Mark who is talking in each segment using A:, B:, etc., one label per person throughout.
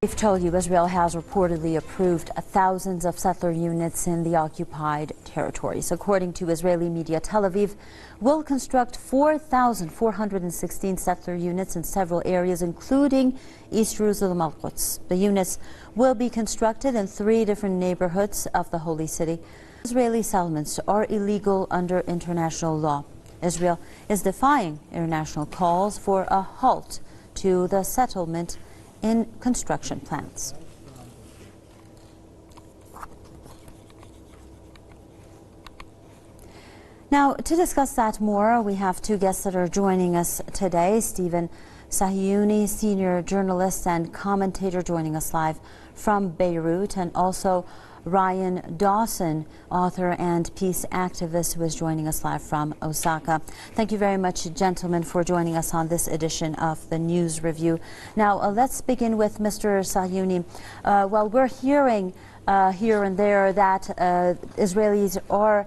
A: We've told you Israel has reportedly approved thousands of settler units in the occupied territories. According to Israeli media, Tel Aviv will construct 4,416 settler units in several areas, including East Jerusalem Al-Quds. The units will be constructed in 3 different neighborhoods of the Holy City. Israeli settlements are illegal under international law. Israel is defying international calls for a halt to the settlement in construction plans. Now, to discuss that more, we have 2 guests that are joining us today. Stephen Sahiouni, senior journalist and commentator, joining us live from Beirut, and also Ryan Dawson, author and peace activist, who is joining us live from Osaka. Thank you very much, gentlemen, for joining us on this edition of the News Review. Now, let's begin with Mr. Sahiouni. Well, we're hearing here and there that Israelis are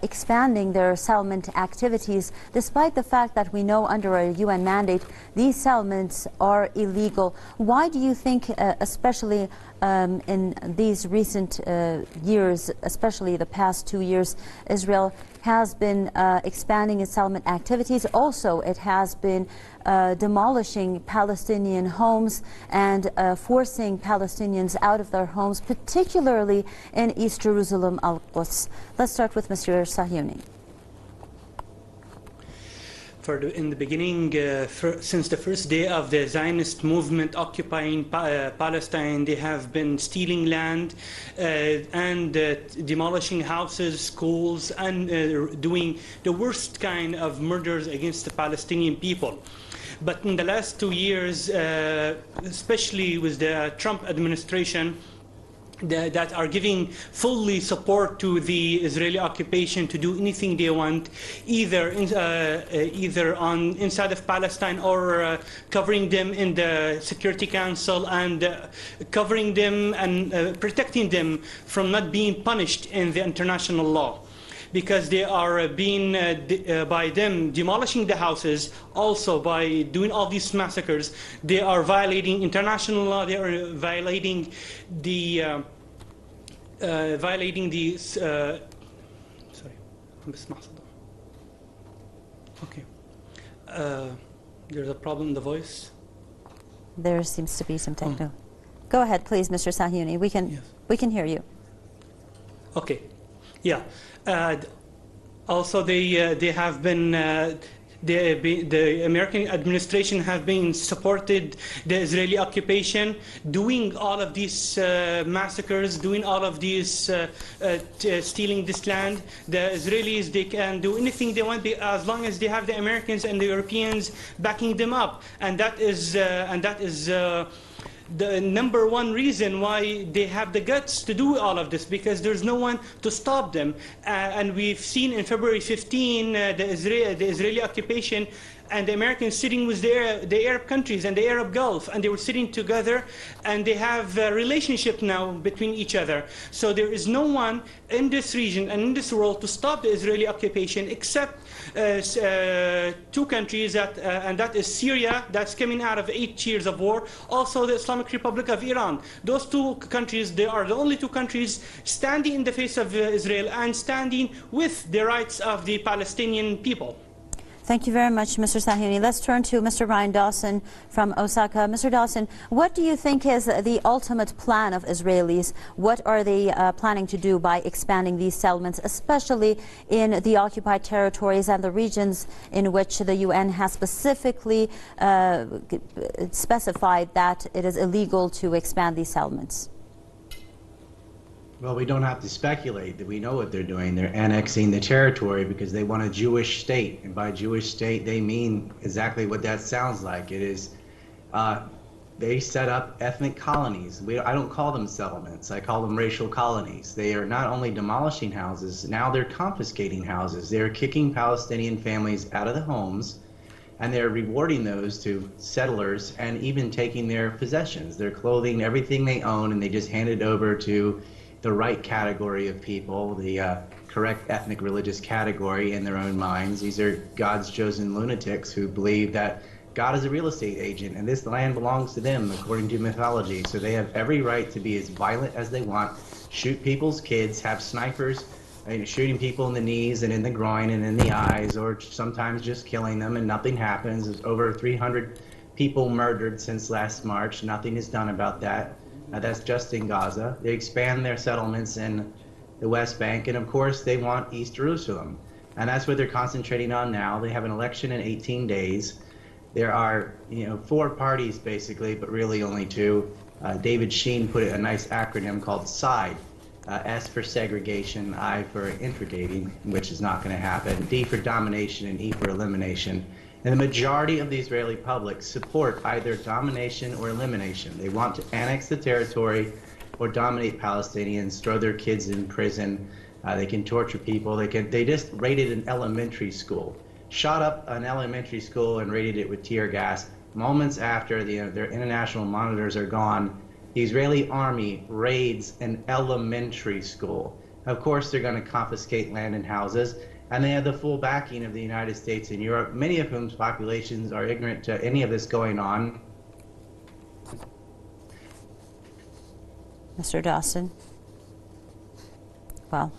A: expanding their settlement activities, despite the fact that we know under a UN mandate these settlements are illegal. Why do you think, especially in these recent years, especially the past 2 years, Israel has been expanding its settlement activities? Also, it has been demolishing Palestinian homes and forcing Palestinians out of their homes, particularly in East Jerusalem Al-Quds. Let's start with Mr. Sahiouni.
B: In the beginning, since the first day of the Zionist movement occupying Palestine, they have been stealing land and demolishing houses, schools, and doing the worst kind of murders against the Palestinian people. But in the last 2 years, especially with the Trump administration, that are giving fully support to the Israeli occupation to do anything they want, either inside of Palestine or covering them in the Security Council and covering them and protecting them from not being punished in the international law, because they are being, by them demolishing the houses, also by doing all these massacres, they are violating international law, they are violating the, sorry, okay. There's a problem in the voice.
A: There seems to be some techno. Go ahead, please, Mr. Sahiouni. We can hear you.
B: Okay. Yeah. Also, they have been the American administration have been supported the Israeli occupation, doing all of these massacres, doing all of these stealing this land. The Israelis, they can do anything they want as long as they have the Americans and the Europeans backing them up, and that is the #1 reason why they have the guts to do all of this, because there's no one to stop them. And we've seen in February 15 the Israeli occupation and the Americans sitting with the Arab countries and the Arab Gulf, and they were sitting together, and they have a relationship now between each other. So there is no one in this region and in this world to stop the Israeli occupation except 2 countries, and that is Syria, that's coming out of 8 years of war, also the Islamic Republic of Iran. Those 2 countries, they are the only 2 countries standing in the face of Israel and standing with the rights of the Palestinian people.
A: Thank you very much, Mr. Sahiouni. Let's turn to Mr. Ryan Dawson from Osaka. Mr. Dawson, what do you think is the ultimate plan of Israelis? What are they planning to do by expanding these settlements, especially in the occupied territories and the regions in which the UN has specifically specified that it is illegal to expand these settlements?
C: Well, we don't have to speculate that we know what they're doing. They're annexing the territory because they want a Jewish state. And by Jewish state, they mean exactly what that sounds like. It is, they set up ethnic colonies. I don't call them settlements. I call them racial colonies. They are not only demolishing houses, now they're confiscating houses. They're kicking Palestinian families out of the homes, and they're rewarding those to settlers and even taking their possessions, their clothing, everything they own, and they just hand it over to the right category of people, the correct ethnic religious category in their own minds. These are God's chosen lunatics who believe that God is a real estate agent, and this land belongs to them, according to mythology. So they have every right to be as violent as they want, shoot people's kids, have snipers shooting people in the knees and in the groin and in the eyes, or sometimes just killing them, and nothing happens. There's over 300 people murdered since last March. Nothing is done about that. That's just in Gaza. They expand their settlements in the West Bank, and of course they want East Jerusalem. And that's what they're concentrating on now. They have an election in 18 days. There are, 4 parties basically, but really only 2. David Sheen put a nice acronym called SIDE. S for segregation, I for integrating, which is not going to happen, D for domination, and E for elimination. And the majority of the Israeli public support either domination or elimination. They want to annex the territory or dominate Palestinians, throw their kids in prison. They can torture people. They just raided an elementary school, shot up an elementary school and raided it with tear gas. Moments after their international monitors are gone, the Israeli army raids an elementary school. Of course, they're going to confiscate land and houses, and they have the full backing of the United States and Europe, many of whose populations are ignorant to any of this going on.
A: Mr. Dawson? Well,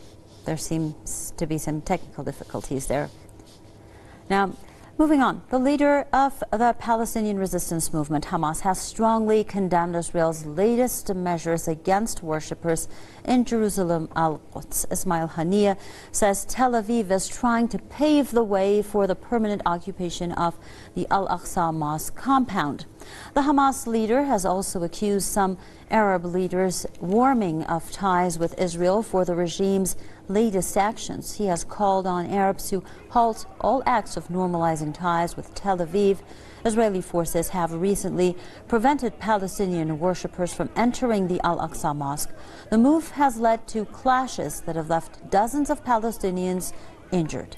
A: there seems to be some technical difficulties there. Now, moving on, the leader of the Palestinian resistance movement, Hamas, has strongly condemned Israel's latest measures against worshippers in Jerusalem Al-Quds. Ismail Haniyeh says Tel Aviv is trying to pave the way for the permanent occupation of the Al-Aqsa Mosque compound. The Hamas leader has also accused some Arab leaders warming of ties with Israel for the regime's latest actions. He has called on Arabs to halt all acts of normalizing ties with Tel Aviv. Israeli forces have recently prevented Palestinian worshippers from entering the Al-Aqsa Mosque. The move has led to clashes that have left dozens of Palestinians injured.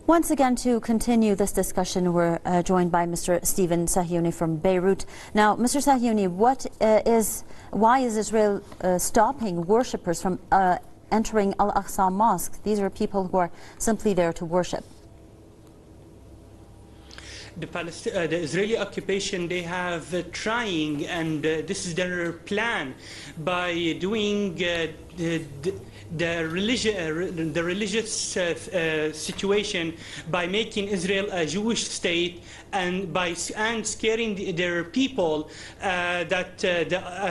A: Once again, to continue this discussion, we're joined by Mr. Stephen Sahyouni from Beirut. Now, Mr. Sahyouni, why is Israel stopping worshippers from entering Al-Aqsa Mosque? These are people who are simply there to worship.
B: The Israeli occupation, they have trying, and this is their plan, by doing the religious situation by making Israel a Jewish state, and scaring their people that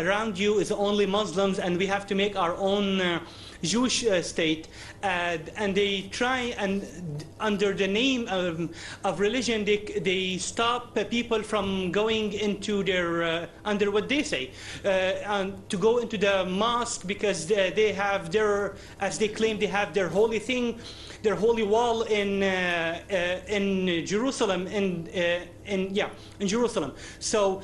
B: around you is only Muslims and we have to make our own Jewish state, and they try, and under the name of religion, they stop people from going into their under what they say, to go into the mosque, because they have their, as they claim, they have their holy thing, their holy wall in Jerusalem, in Jerusalem. So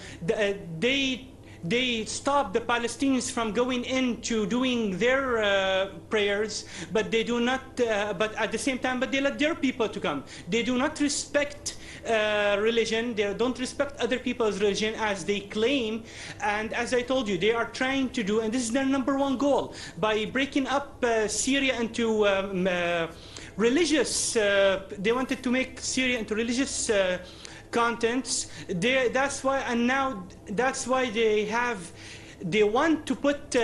B: they stop the Palestinians from going into doing their prayers, but they do not. But at the same time, but they let their people to come. They do not respect religion. They don't respect other people's religion as they claim. And as I told you, they are trying to do, and this is their #1 goal, by breaking up Syria into religious. They wanted to make Syria into religious contents. That's why, and now that's why they want to put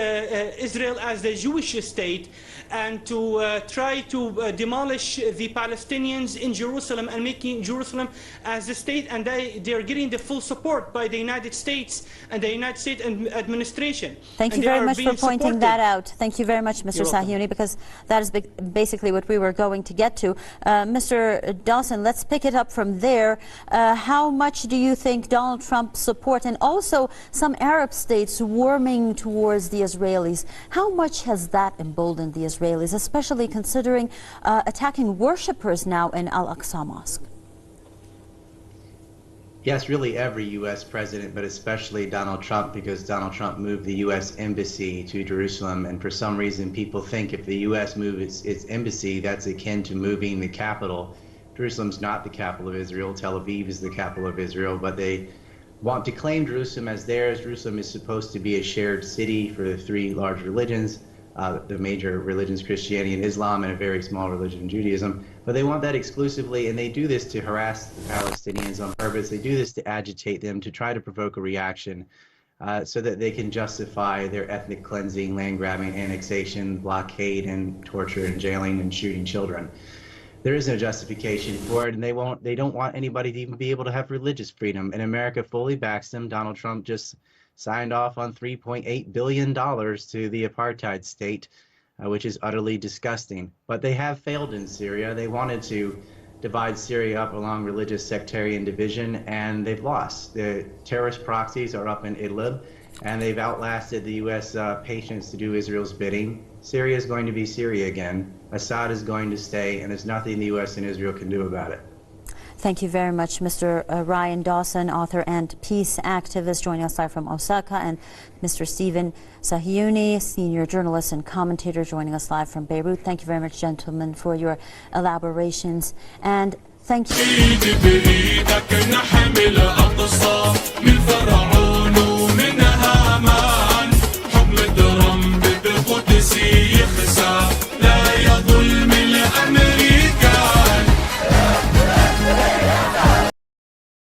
B: Israel as the Jewish state, and to try to demolish the Palestinians in Jerusalem and making Jerusalem as the state, and they are getting the full support by the United States and the United States administration.
A: Thank you very much for pointing that out. Thank you very much, Mr. Sahyouni, because that is basically what we were going to get to. Mr. Dawson, let's pick it up from there. How much do you think Donald Trump's support, and also some Arab states warming towards the Israelis, how much has that emboldened the Israelis, especially considering attacking worshippers now in Al-Aqsa Mosque?
C: Yes, really every U.S. president, but especially Donald Trump, because Donald Trump moved the U.S. embassy to Jerusalem, and for some reason people think if the U.S. moves its embassy, that's akin to moving the capital. Jerusalem's not the capital of Israel. Tel Aviv is the capital of Israel, but they want to claim Jerusalem as theirs. Jerusalem is supposed to be a shared city for the 3 large religions. the major religions, Christianity and Islam, and a very small religion, Judaism. But they want that exclusively, and they do this to harass the Palestinians on purpose. They do this to agitate them, to try to provoke a reaction, so that they can justify their ethnic cleansing, land grabbing, annexation, blockade, and torture and jailing and shooting children. There is no justification for it, and they don't want anybody to even be able to have religious freedom. And America fully backs them. Donald Trump just signed off on $3.8 billion to the apartheid state, which is utterly disgusting. But they have failed in Syria. They wanted to divide Syria up along religious sectarian division, and they've lost. The terrorist proxies are up in Idlib, and they've outlasted the U.S. Patience to do Israel's bidding. Syria is going to be Syria again. Assad is going to stay, and there's nothing the U.S. and Israel can do about it.
A: Thank you very much, Mr. Ryan Dawson, author and peace activist, joining us live from Osaka, and Mr. Stephen Sahiouni, senior journalist and commentator, joining us live from Beirut. Thank you very much, gentlemen, for your elaborations. And thank you.